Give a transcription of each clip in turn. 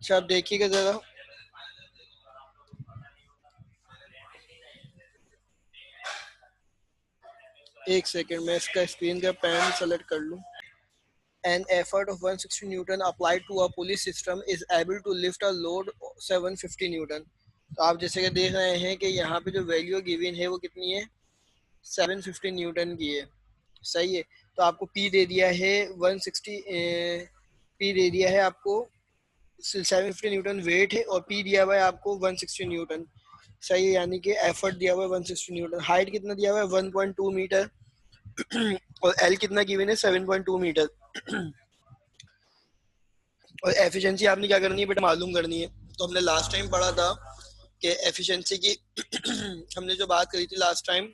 अच्छा आप देखिएगा जरा, एक सेकेंड मैं इसका स्क्रीन का पैन सेलेक्ट कर लूँ। An effort of 160 Newton applied to a pulley system is able to lift a load 750 Newton। तो आप जैसे कि देख रहे हैं कि यहाँ पे जो वैल्यू गिवन है वो कितनी है, 750 न्यूटन की है। सही है। तो आपको P दे दिया है 160, P दे दिया है आपको 750 न्यूटन वेट है, और P दिया हुआ है आपको 160 न्यूटन। सही है, यानी कि एफर्ट दिया हुआ है 160 न्यूटन। हाइट कितना दिया हुआ है 1.2 मीटर, और एल कितना गिवन है 7.2 मीटर। और एफिशिएंसी आपने क्या करनी है बेटा, मालूम करनी है। तो हमने लास्ट टाइम पढ़ा था कि एफिशिएंसी की हमने जो बात करी थी लास्ट टाइम,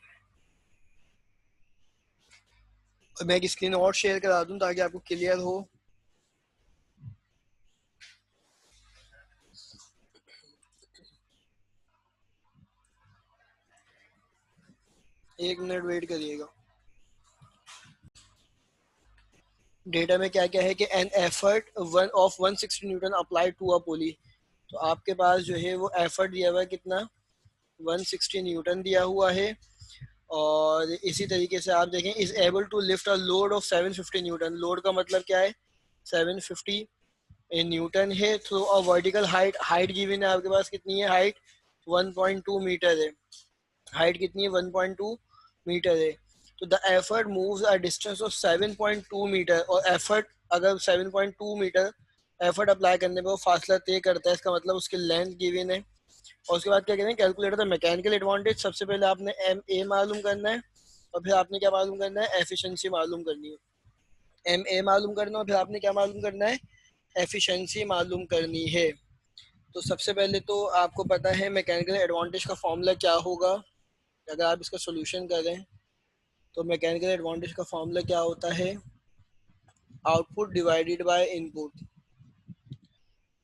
मैं एक स्क्रीन और शेयर करा दूं ताकि आपको क्लियर हो। एक मिनट वेट करिएगा। डेटा में क्या क्या है कि an effort one of 160 newton applied to a pulley. तो आपके पास जो है वो एफर्ट दिया हुआ है कितना, 160 न्यूटन दिया हुआ है। और इसी तरीके से आप देखें, is able to lift a load of 750 newton. Load का मतलब क्या है, 750 न्यूटन है through a vertical height. Height given है आपके पास कितनी है, हाइट 1.2 मीटर है। हाइट कितनी है, 1.2 मीटर है। तो the effort moves a distance of 7.2 metre. और एफर्ट अगर 7.2 मीटर एफर्ट अप्लाई करने पर वो फासला तय करता है, इसका मतलब उसकी लेंथ गिवन है। और उसके बाद क्या कहते हैं, कैलकुलेटर द मैकेनिकल एडवांटेज। सबसे पहले आपने एम ए मालूम करना है, और फिर आपने क्या मालूम करना है, एफिशिएंसी मालूम करनी है। एम ए मालूम करना है, और फिर आपने क्या मालूम करना है, एफिशिएंसी मालूम करनी है। तो सबसे पहले तो आपको पता है मैकेनिकल एडवांटेज का फॉर्मूला क्या होगा। अगर आप इसका सोल्यूशन करें तो मैकेनिकल एडवांटेज का फॉर्मूला क्या होता है, output divided by input.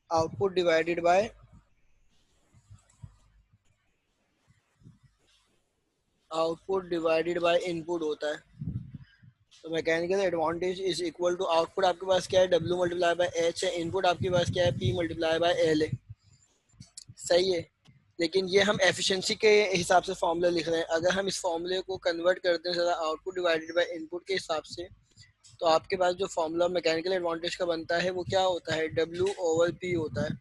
Output divided by output divided by input होता है। तो mechanical advantage is equal to, output आपके पास क्या है, डब्ल्यू मल्टीप्लाई बाय एच है, इनपुट आपके पास क्या है, पी मल्टीप्लाई बाय एल है। सही है। लेकिन ये हम एफिशिएंसी के हिसाब से फॉर्मूला लिख रहे हैं। अगर हम इस फॉर्मूले को कन्वर्ट करते हैं ज़रा आउटपुट डिवाइडेड बाय इनपुट के हिसाब से, तो आपके पास जो फॉर्मूला मैकेनिकल एडवांटेज का बनता है वो क्या होता है, डब्ल्यू ओवर पी होता है।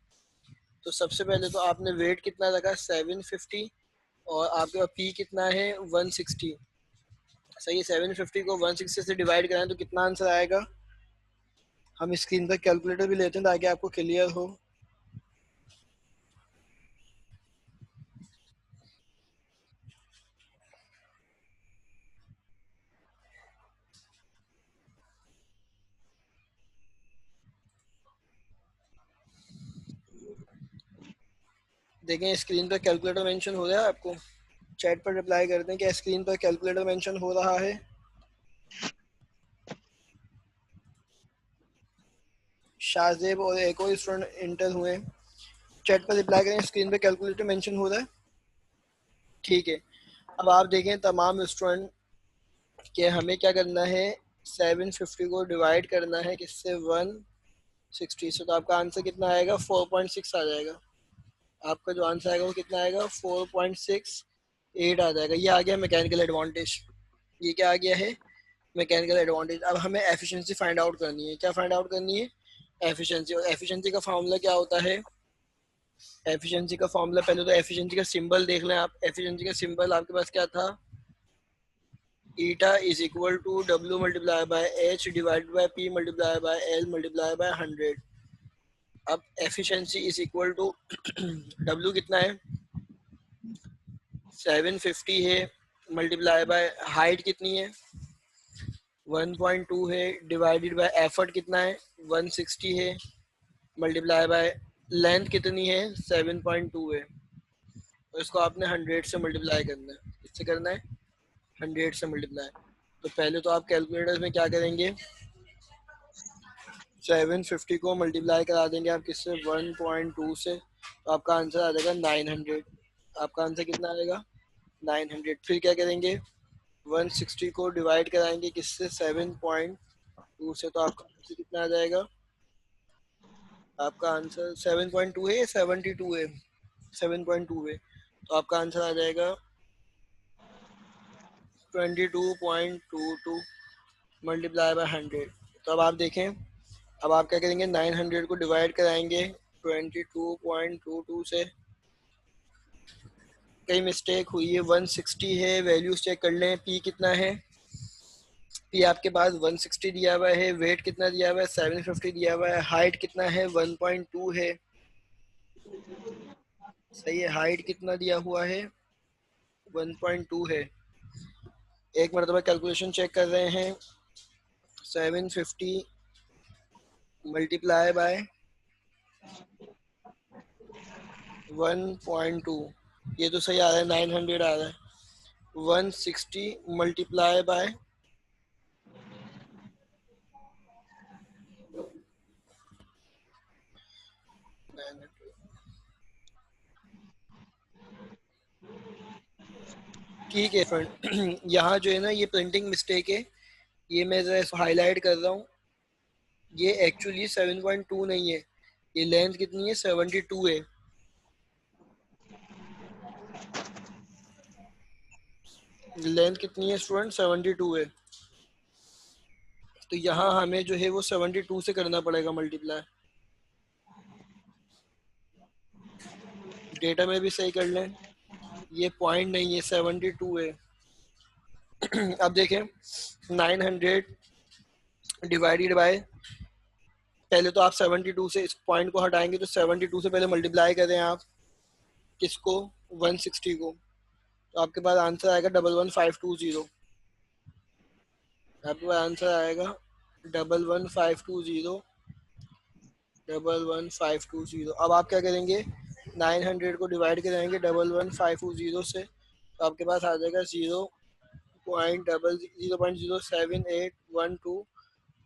तो सबसे पहले तो आपने वेट कितना रखा, 750, और आपके पास पी कितना है, 160। सही है। 750 को 160 से डिवाइड कराएं तो कितना आंसर आएगा। हम स्क्रीन पर कैलकुलेटर भी लेते हैं ताकि आपको क्लियर हो। देखें स्क्रीन पर कैलकुलेटर मेंशन हो रहा है आपको, चैट पर रिप्लाई करते हैं कि स्क्रीन पर कैलकुलेटर मेंशन हो रहा है। शाहजेब और एक और स्टूडेंट इंटर हुए, चैट पर रिप्लाई करें, स्क्रीन पे कैलकुलेटर मेंशन हो रहा है। ठीक है। अब आप देखें तमाम स्टूडेंट कि हमें क्या करना है, 750 को डिवाइड करना है किससे, 160 से। तो आपका आंसर कितना आएगा, 4.6 आ जाएगा। आपका जो आंसर आएगा वो कितना आएगा, 4.68 आ जाएगा। ये आ गया मैकेनिकल एडवांटेज। ये क्या आ गया है, मैकेनिकल एडवांटेज। अब हमें एफिशिएंसी फाइंड आउट करनी है। क्या फाइंड आउट करनी है, एफिशिएंसी। और एफिशिएंसी का फॉर्मूला क्या होता है, एफिशिएंसी का फॉर्मूला, पहले तो एफिशिएंसी का सिंबल देख लें आप। एफिशिएंसी का सिंबल आपके पास क्या था, eta is equal to W multiply by H divided by P multiply by L multiply by 100। अब efficiency is equal to W कितना है, 750 है, मल्टीप्लाई बाय हाइट कितनी है, 1.2 है, डिवाइडेड बाय एफर्ट कितना है, 160 है, मल्टीप्लाई बाय लेंथ कितनी है, 7.2 है। और इसको आपने 100 से मल्टीप्लाई करना है। किससे करना है, 100 से मल्टीप्लाई। तो पहले तो आप कैलकुलेटर में क्या करेंगे, 750 को मल्टीप्लाई करा देंगे आप किससे, 1.2 से। तो आपका आंसर आ जाएगा 900। आपका आंसर कितना आएगा, 900। फिर क्या करेंगे, 160 को डिवाइड कराएंगे किससे, 7.2 से। तो आपका आंसर कितना आ जाएगा, आपका आंसर 7.2 है, 72 है, 7.2 है, तो आपका आंसर आ जाएगा 22.22 मल्टीप्लाई बाय 100। तो अब आप देखें, अब आप क्या करेंगे, 900 को डिवाइड कराएंगे 22.22 से। कई मिस्टेक हुई है, 160 है, वैल्यूज चेक कर लें, पी कितना है। पी आपके पास 160 दिया हुआ है, वेट कितना दिया हुआ है 750 दिया हुआ है, हाइट कितना है 1.2 है, सही है, हाइट कितना दिया हुआ है 1.2 है। एक मरतबा कैलकुलेशन चेक कर रहे हैं, 750 मल्टीप्लाई बाय 1.2, ये तो सही आ रहा है, 900 आ रहा है। 160 मल्टीप्लाई बाय, ठीक है फ्रेंड। यहाँ जो है ना ये प्रिंटिंग मिस्टेक है, ये मैं जरा हाईलाइट कर रहा हूँ। ये एक्चुअली 7.2 नहीं है, ये लेंथ कितनी है 72 है। लेंथ कितनी है स्टूडेंट 72 है, तो यहाँ हमें जो है वो 72 से करना पड़ेगा मल्टीप्लाई। डेटा में भी सही कर लें, ये पॉइंट नहीं है 72 है। अब देखें, 900 डिवाइडेड बाय, पहले तो आप 72 से इस पॉइंट को हटाएंगे, तो 72 से पहले मल्टीप्लाई करें आप किसको, 160 को, तो आपके पास आंसर आएगा 11520। आपके पास आंसर आएगा 11520, 11520। अब आप क्या करेंगे, 900 को डिवाइड करेंगे 11520 से, तो आपके पास आ जाएगा 0.00781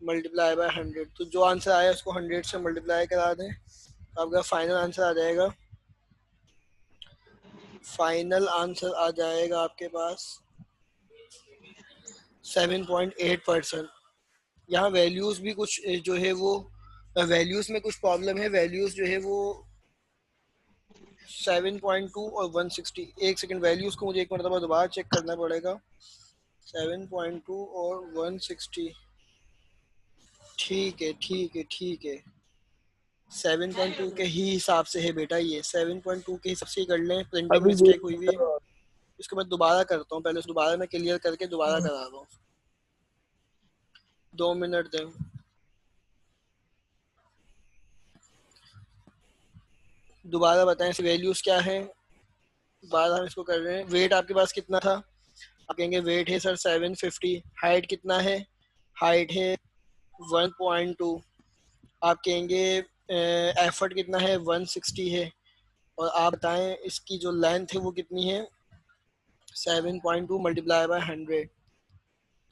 मल्टीप्लाई बाय 100। तो जो आंसर आया उसको 100 से मल्टीप्लाई करा दें, तो आपका फाइनल आंसर आ जाएगा, फाइनल आंसर आ जाएगा आपके पास 7.8%। यहाँ वैल्यूज़ भी कुछ जो है वो, वैल्यूज़ में कुछ प्रॉब्लम है, वैल्यूज़ जो है वो 7.2 और 160। एक सेकंड, वैल्यूज़ को मुझे एक मरतबा दोबारा चेक करना पड़ेगा, 7.2 और 160। ठीक है ठीक है ठीक है, 7.2 के ही हिसाब से है बेटा, ये 7.2 के हिसाब से ही कर लें, प्रिंटिंग अभी वेट मिस्टेक हुई हुई है। करो। इसको मैं दोबारा करता हूँ, पहले दोबारा मैं क्लियर करके दोबारा करा रहा हूँ, 2 मिनट दें। दोबारा बताएं वैल्यूज़ क्या है, दोबारा हम इसको कर रहे हैं। वेट आपके पास कितना था, आप कहेंगे वेट है सर 750। हाइट कितना है, हाइट है 1.2। आप कहेंगे एफर्ट कितना है 160 है, और आप बताएं इसकी जो लेंथ है वो कितनी है 7.2 मल्टीप्लाई बाय 100।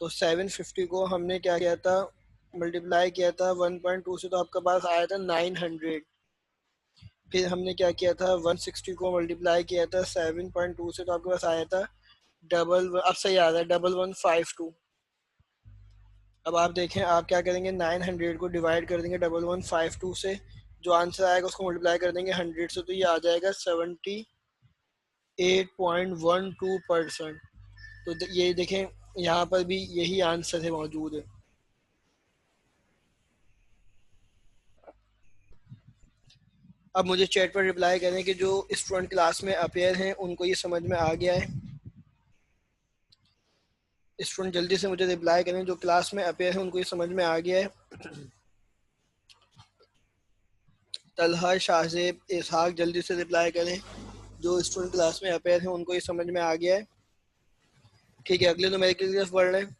तो 750 को हमने क्या किया था, मल्टीप्लाई किया था 1.2 से, तो आपके पास आया था 900। फिर हमने क्या किया था, 160 को मल्टीप्लाई किया था 7.2 से, तो आपके पास आया था डबल, अब सही आ रहा है 1152। अब आप देखें, आप क्या करेंगे, 900 को डिवाइड कर देंगे 1152 से, जो आंसर आएगा उसको मल्टीप्लाई कर देंगे 100 से, तो ये आ जाएगा 78.12%। तो ये देखें, यहाँ पर भी यही आंसर है मौजूद है। अब मुझे चैट पर रिप्लाई करें कि जो स्टूडेंट क्लास में अपेयर हैं उनको ये समझ में आ गया है। स्टूडेंट जल्दी से मुझे रिप्लाई करें, जो क्लास में अपेयर हैं उनको ये समझ में आ गया है। तलहा, शाहजेब, इसहाक जल्दी से रिप्लाई करें, जो स्टूडेंट क्लास में अपेयर हैं उनको ये समझ में आ गया है। ठीक है, अगले न्यूमेरिकल की तरफ बढ़ रहे हैं।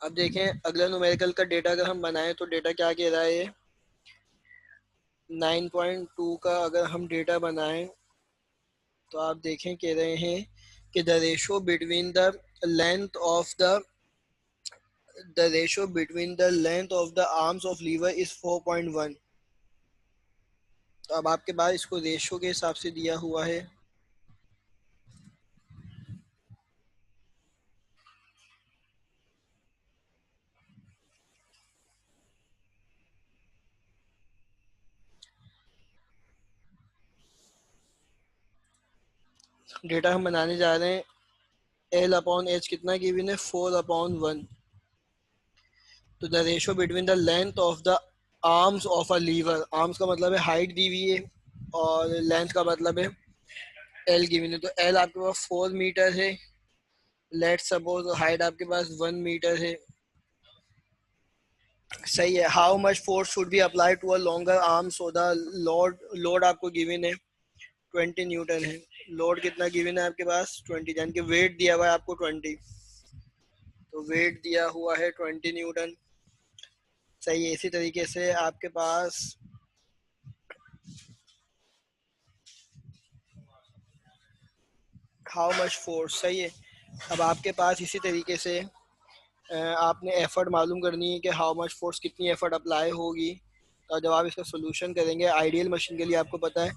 अब देखें, अगला न्यूमेरिकल का डेटा अगर हम बनाएं तो डेटा क्या कह रहा है, 9.2 का अगर हम डेटा बनाएं तो आप देखें कह रहे हैं कि the ratio between the length of the ratio between the length of the arms of lever is 4.1। तो अब आपके पास इसको रेशो के हिसाब से दिया हुआ है। डेटा हम बनाने जा रहे हैं, एल अपॉन एच कितना गिवन है, 4/1। तो the ratio between the length of the arms of a lever, arms का मतलब है हाइट दी हुई है और लेंथ का मतलब है एल गिवन है। तो एल आपके पास 4 मीटर है, लेट सपोज हाइट आपके पास 1 मीटर है, सही है। How much force should be apply to a longer arm, so the load, load आपको गिवन है 20 न्यूटन है। लोड कितना गिवन है आपके पास 20, यानी कि वेट दिया हुआ है आपको 20, तो वेट दिया हुआ है 20 न्यूटन, सही है। इसी तरीके से आपके पास हाउ मच फोर्स, सही है। अब आपके पास इसी तरीके से आपने एफर्ट मालूम करनी है कि हाउ मच फोर्स, कितनी एफर्ट अप्लाई होगी। तो जब आप इसका सोल्यूशन करेंगे, आइडियल मशीन के लिए आपको पता है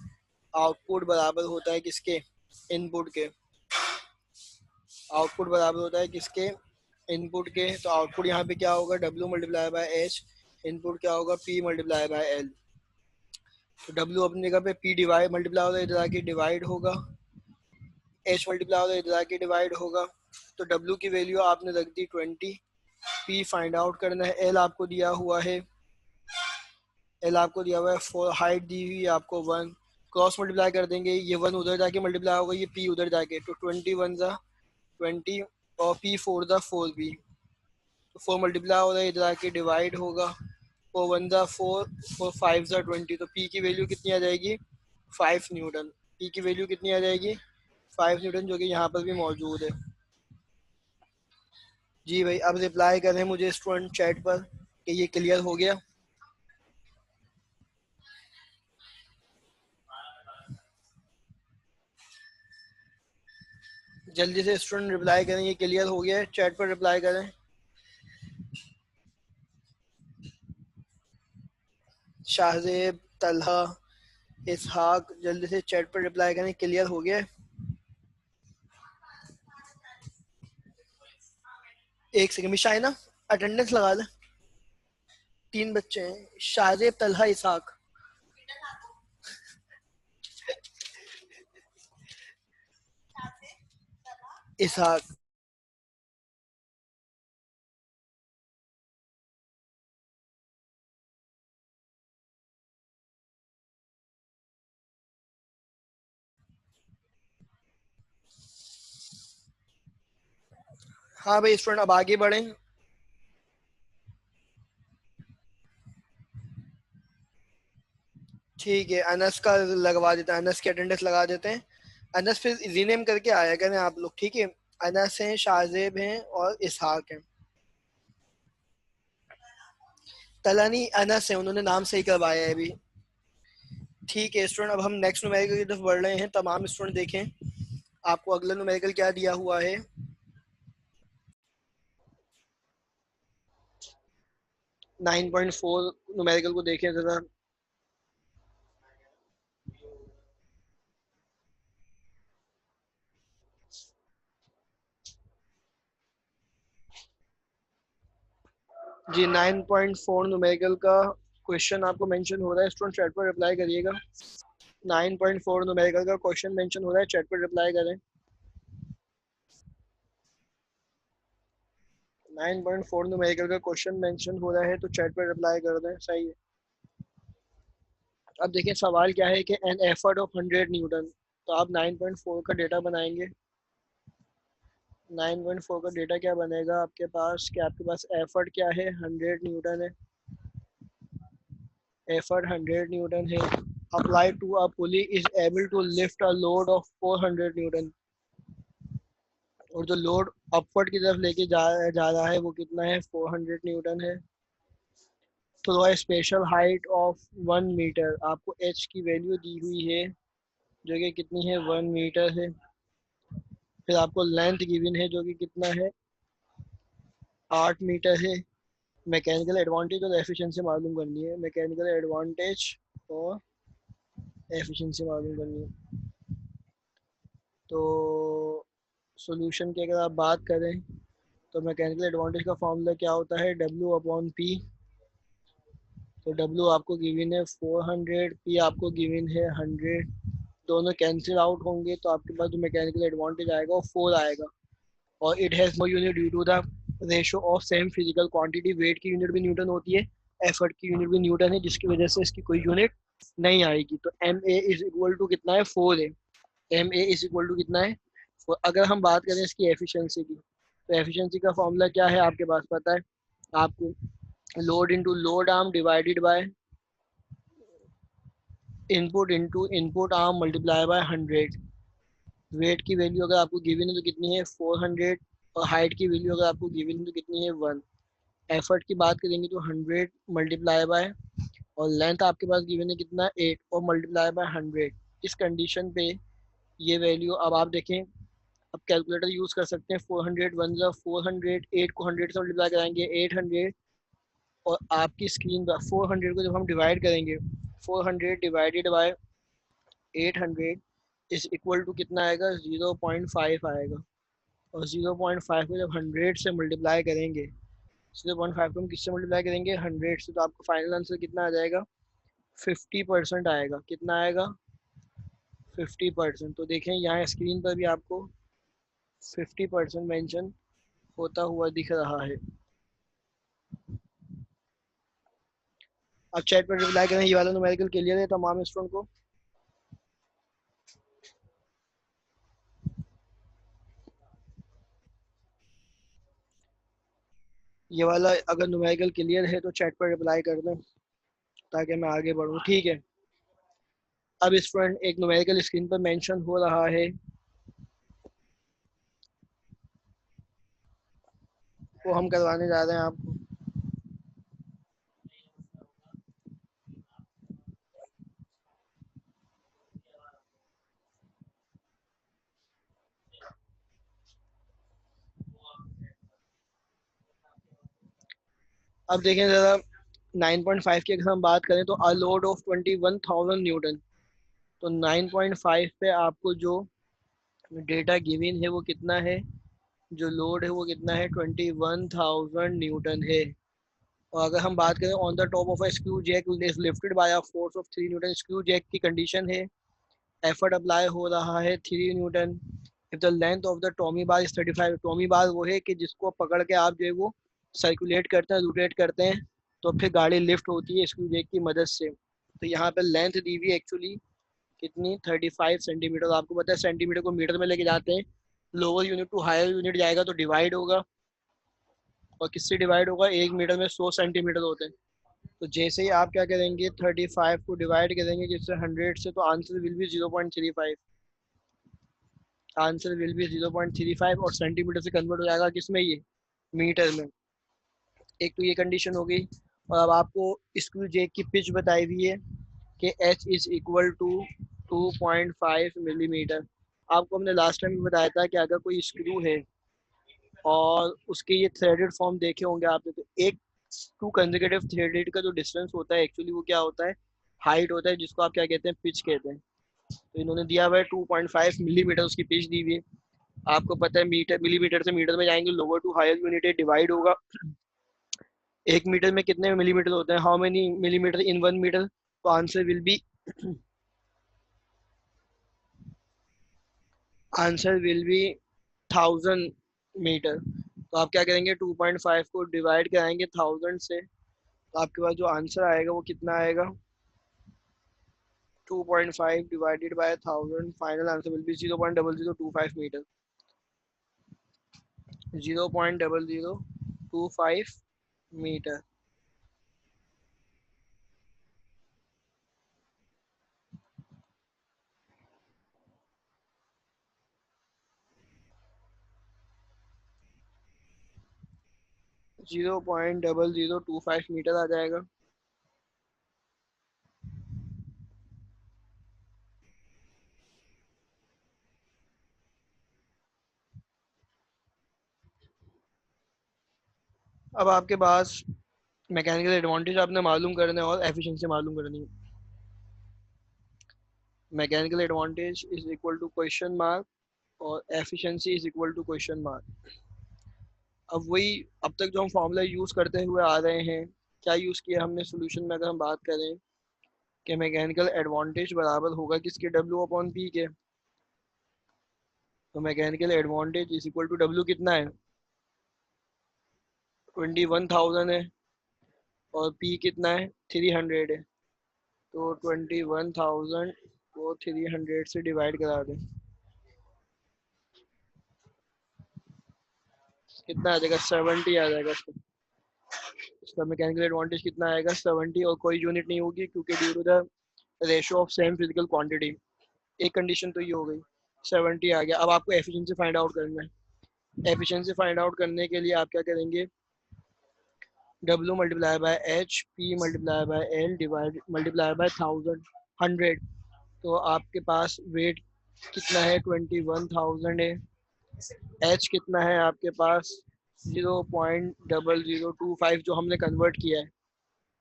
आउटपुट बराबर होता है किसके, इनपुट के। आउटपुट बराबर होता है किसके, इनपुट के। तो आउटपुट यहाँ पे क्या होगा, W multiply by H, input क्या होगा, P मल्टीप्लाई बाय एल। तो W अपनी जगह पे P डिवाइड मल्टीप्लाई होगा, इधर आके डिवाइड होगा, H मल्टीप्लाई होगा, इधर आके डिवाइड होगा। तो W की वैल्यू आपने रख दी 20, P फाइंड आउट करना है, L आपको दिया हुआ है, L आपको दिया हुआ है 4, हाइट दी हुई है आपको 1, क्रॉस मल्टीप्लाई कर देंगे, ये 1 उधर जाके मल्टीप्लाई होगा, ये P उधर जाके, तो 20 और P 4 तो 4 मल्टीप्लाई हो रहा है, इधर आके डिवाइड होगा, 4 4 5 तो P की वैल्यू कितनी आ जाएगी, 5 न्यूटन। P की वैल्यू कितनी आ जाएगी, 5 न्यूटन, जो कि यहाँ पर भी मौजूद है। जी भाई, अब रिप्लाई करें मुझे स्टूडेंट चैट पर कि ये क्लियर हो गया। जल्दी से स्टूडेंट रिप्लाई करें, ये क्लियर हो गया है, चैट पर रिप्लाई करें। शाहजेब, तलहा, इसहाक, जल्दी से चैट पर रिप्लाई करें, क्लियर हो गया है। एक सेकंड में शाइना अटेंडेंस लगा ले, 3 बच्चे हैं, शाहजेब, तलहा, इसहाक। इसहाक। हाँ भाई स्टूडेंट, अब आगे बढ़ें। ठीक है, अनस का लगवा देते हैं, अनस की अटेंडेंस लगा देते हैं। अनस फिर रीनेम करके आया करें आप लोग, ठीक है। अनस हैं, शाहजेब हैं और इसहाक हैं। तलानी अनस है, उन्होंने नाम सही करवाया है अभी। ठीक है स्टूडेंट, अब हम नेक्स्ट न्यूमेरिकल की तरफ बढ़ रहे हैं। तमाम स्टूडेंट देखें आपको अगला न्यूमेरिकल क्या दिया हुआ है। 9.4 न्यूमेरिकल को देखें जरा। जी 9.4 न्यूमेरिकल का क्वेश्चन आपको मेंशन हो रहा है, स्टूडेंट चैट पर रिप्लाई करिएगा। 9.4 न्यूमेरिकल का क्वेश्चन मेंशन हो रहा है, चैट पर रिप्लाई करें। 9.4 न्यूमेरिकल का क्वेश्चन मेंशन हो रहा है तो चैट पर रिप्लाई कर दें, सही है। अब देखिए सवाल क्या है कि एन एफर्ट ऑफ 100 न्यूटन। तो आप 9.4 का डेटा बनाएंगे। 9.4 का डेटा क्या बनेगा आपके पास, कि आपके पास एफर्ट क्या है, 100 न्यूटन है। एफर्ट 100 न्यूटन है, apply to a pulley is able to lift a load of 400 newton. और जो लोड अपवर्ड की तरफ लेके जा रहा है वो कितना है, 400 न्यूटन है। Throw a special height of 1 metre, आपको एच की वैल्यू दी हुई है जो कि कितनी है, 1 मीटर है। फिर आपको लेंथ गिवन है जो कि कितना है, 8 मीटर है। मैकेनिकल एडवांटेज और एफिशिएंसी मालूम करनी है, मैकेनिकल एडवांटेज और एफिशिएंसी मालूम करनी है। तो सॉल्यूशन की अगर आप बात करें तो मैकेनिकल एडवांटेज का फॉर्मूला क्या होता है, W/P। तो W आपको गिवन है 400, P आपको गिवन है 100। दोनों कैंसिल आउट होंगे तो आपके पास जो मैकेनिकल एडवांटेज आएगा वो 4 आएगा। और it has no unit due to the ratio of same physical quantity, weight की यूनिट भी न्यूटन होती है, एफर्ट की यूनिट भी न्यूटन है, जिसकी वजह से इसकी कोई यूनिट नहीं आएगी। तो M A is equal to कितना है, 4 है। M A is equal to कितना है, 4। अगर हम बात करें इसकी एफिशिएंसी की, तो एफिशिएंसी का फॉर्मूला क्या है आपके पास पता है आपको, load into load arm divided by input arm multiply by 100। Weight की वैल्यू अगर आपको गिवन है तो कितनी है, 400। और हाइट की वैल्यू अगर आपको गिवन है तो कितनी है, 1। एफर्ट की बात करेंगे तो 100 मल्टीप्लाई बाय, और लेंथ आपके पास गिवन है कितना, 8, और मल्टीप्लाई बाय 100। इस कंडीशन पे ये वैल्यू अब आप देखें, अब कैलकुलेटर यूज़ कर सकते हैं। 400 वन ज़ा 400, 8 को 100 से मल्टीप्लाई कराएंगे 800, और आपकी स्क्रीन पर 400 को जब हम डिवाइड करेंगे, 400 divided by 800 is equal to कितना आएगा, 0.5 आएगा। और 0.5 को जब 100 से मल्टीप्लाई करेंगे, 0.5 को हम किससे मल्टीप्लाई करेंगे, 100 से, तो आपको फाइनल आंसर कितना आ जाएगा, 50% आएगा। कितना आएगा, 50%। तो देखें यहाँ स्क्रीन पर भी आपको 50% मेंशन होता हुआ दिख रहा है। अब चैट पर रिप्लाई करें, ये वाला न्यूमेरिकल क्लियर है तमाम स्टूडेंट को। ये वाला अगर न्यूमेरिकल क्लियर है तो चैट पर रिप्लाई कर दें ताकि मैं आगे बढ़ूँ, ठीक है। अब स्टूडेंट एक न्यूमेरिकल स्क्रीन पर मेंशन हो रहा है, वो हम करवाने जा रहे हैं आपको। अब देखें ज़रा 9.5 की अगर हम बात करें तो अ लोड ऑफ 21,000 न्यूटन। तो 9.5 पे आपको जो डेटा गिवन है वो कितना है, जो लोड है वो कितना है, 21,000 न्यूटन है। और अगर हम बात करें on the top of a screw jack is lifted by a force of 3 newton, screw jack की कंडीशन है, एफर्ट अप्लाई हो रहा है 3 newton. If the length of the tommy bar is 35, tommy bar वो है कि जिसको पकड़ के आप जो है वो सर्कुलेट करते हैं, रोटेट करते हैं, तो फिर गाड़ी लिफ्ट होती है स्क्रू जैक की मदद से। तो यहाँ पे लेंथ दी हुई एक्चुअली कितनी, 35 सेंटीमीटर। आपको पता है सेंटीमीटर को मीटर में लेके जाते हैं, lower unit to higher unit जाएगा तो डिवाइड होगा, और किससे डिवाइड होगा, 1 मीटर में 100 सेंटीमीटर होते हैं। तो जैसे ही आप क्या करेंगे, 35 को डिवाइड करेंगे जिससे 100 से, तो answer will B 0.35। Answer will B 0.35, और सेंटीमीटर से कन्वर्ट हो जाएगा किसमें, ये मीटर में। एक तो ये कंडीशन हो गई। और अब आपको स्क्रू जैक की पिच बताई हुई है कि H is equal to 2.5 millimetre. आपको हमने लास्ट टाइम भी बताया था कि अगर कोई स्क्रू है और उसके ये थ्रेडेड फॉर्म देखे होंगे आपने, तो एक टू कंसेक्यूटिव थ्रेडेड का जो डिस्टेंस होता है एक्चुअली वो क्या होता है, हाइट होता है, जिसको आप क्या कहते हैं, पिच कहते हैं। तो इन्होंने दिया हुआ है 2.5 मिलीमीटर उसकी पिच दी हुई है। आपको पता है मीटर, मिलीमीटर से मीटर में जाएंगे, लोअर टू हायर यूनिट है, डिवाइड होगा। 1 मीटर में कितने मिलीमीटर होते हैं, how many millimetre in 1 metre, तो answer will be answer will be 1000 metre. तो आप क्या करेंगे, 2.5 को डिवाइड कराएंगे 1000 से, तो आपके पास जो आंसर आएगा वो कितना आएगा, 2.5 divided by 1000, final answer will be 0.0025 metre. 0.0025 metre. 0.0025 metre आ जाएगा। अब आपके पास मैकेनिकल एडवांटेज आपने मालूम करना है और एफिशिएंसी मालूम करनी है। Mechanical advantage is equal to question mark, और efficiency is equal to question mark. अब वही अब तक जो हम फॉर्मूला यूज़ करते हुए आ रहे हैं, क्या यूज़ किया हमने सोल्यूशन में, अगर हम बात करें कि मैकेनिकल एडवांटेज बराबर होगा किसके, डब्ल्यू अपॉन पी के। तो mechanical advantage is equal to W कितना है, 21,000 है, और पी कितना है, 300 है। तो 21,000 को 300 से डिवाइड करा दें, कितना आ जाएगा, 70 आ जाएगा इसका। इसका मैकेनिकल एडवांटेज कितना आएगा, 70, और कोई यूनिट नहीं होगी क्योंकि due to the ratio of same physical quantity. एक कंडीशन तो ये हो गई, 70 आ गया। अब आपको एफिशिएंसी फाइंड आउट करना है। एफिशिएंसी फाइंड आउट करने के लिए आप क्या करेंगे, W multiply by H, P multiply by L, divide multiply by 100। तो आपके पास वेट कितना है, 21,000 है। एच कितना है आपके पास, 0.0025 जो हमने कन्वर्ट किया है।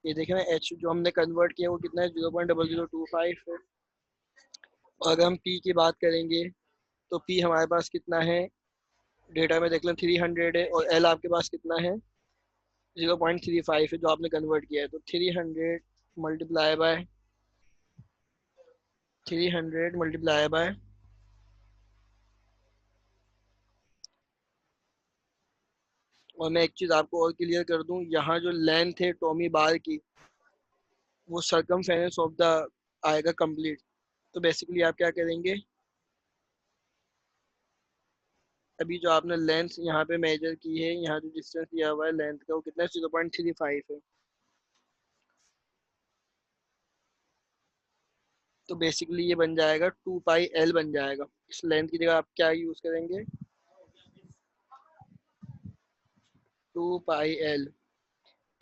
ये देखें ना, एच जो हमने कन्वर्ट किया है वो कितना है, 0.0025 है। और अगर हम पी की बात करेंगे तो पी हमारे पास कितना है, डेटा में देख लें 300 है, और एल आपके पास कितना है, 0.35 है जो आपने कन्वर्ट किया है। तो 300 मल्टीप्लाई बाय 300 मल्टीप्लाई बाय, और मैं एक चीज़ आपको और क्लियर कर दूं, यहाँ जो लेंथ है टॉमी बार की, वो सरकमफेरेंस ऑफ द आएगा कंप्लीट। तो बेसिकली आप क्या करेंगे, अभी जो आपने लेंथ यहाँ पे मेजर की है, यहाँ जो डिस्टेंस दिया हुआ है लेंथ का वो कितना है, 0.35 है। तो बेसिकली ये बन जाएगा 2 पाई एल बन जाएगा। इस लेंथ की जगह आप क्या यूज़ करेंगे, 2 पाई एल।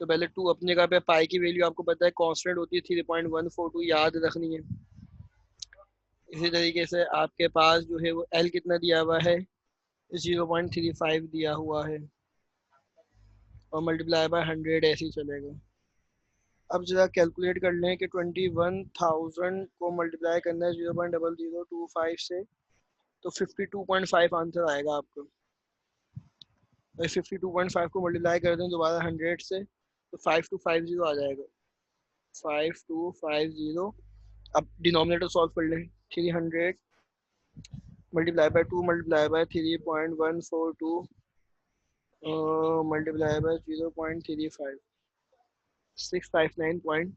तो पहले 2 अपनी जगह पे, पाई की वैल्यू आपको पता है कांस्टेंट होती है 3.142, याद रखनी है। इसी तरीके से आपके पास जो है वो एल कितना दिया हुआ है, 0.35 दिया हुआ है, और मल्टीप्लाई बाय 100 ऐसे ही चलेगा। अब जरा कैलकुलेट कर लें कि 21,000 को मल्टीप्लाई करना है 0.0025 से, तो 52.5 आंसर आएगा आपको। और 52.5 को मल्टीप्लाई कर दें दोबारा 100 से, तो 5250 आ जाएगा, 5250। अब डिनोमिनेटर सॉल्व कर लें, 300 multiply by 2 multiply by 3.142 multiply by 0.35, 659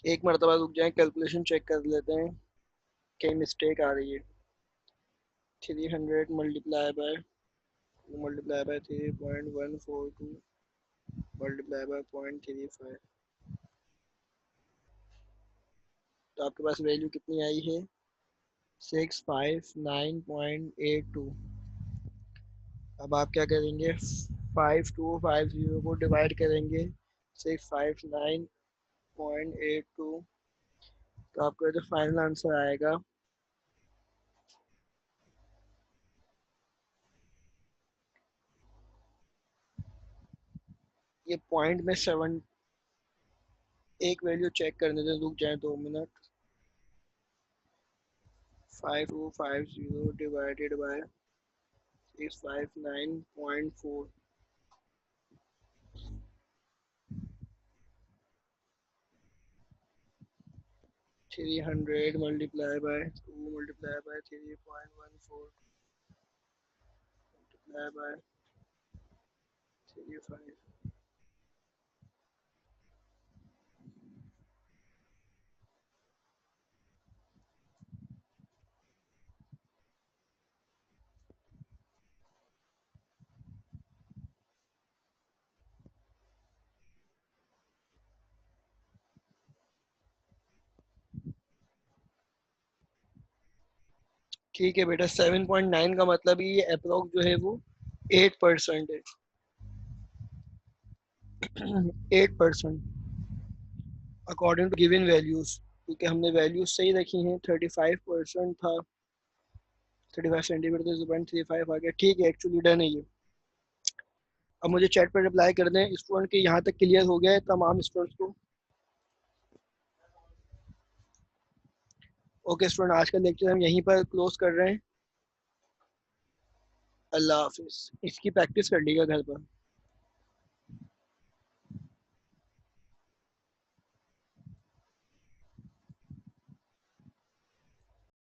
एक मरतबा रुक जाए, कैलकुलेशन चेक कर लेते हैं कहीं मिस्टेक आ रही है। 300 मल्टीप्लाई बाय 3.142 मल्टीप्लाई बाय 0.35, तो आपके पास वैल्यू कितनी आई है, 659.82। अब आप क्या करेंगे, 5250 को डिवाइड करेंगे 659.82, तो आपका जो फाइनल आंसर आएगा, ये पॉइंट में 7, एक वैल्यू चेक करने दें, रुक जाए 2 minute. 5250 divided by 659.4, 300 multiply by 2 multiply by 3.14 multiply by 35। ठीक है बेटा, 7.9 का मतलब ये अप्रोक्स जो है वो 8% है। 8% अकॉर्डिंग टू गिवन वैल्यूज, क्योंकि हमने वैल्यूज सही रखी हैं। 35% था, 35 सेंटीमीटर, तो 0.35 आ गया। ठीक है, एक्चुअली डन है ये। अब मुझे चैट पर रिप्लाई कर दें स्टूडेंट के यहाँ तक क्लियर हो गया है तमाम स्टूडेंट्स को। ओके स्टूडेंट, आज का लेक्चर हम यहीं पर क्लोज कर रहे हैं। अल्लाह हाफिज। इसकी प्रैक्टिस कर लीजिएगा घर पर।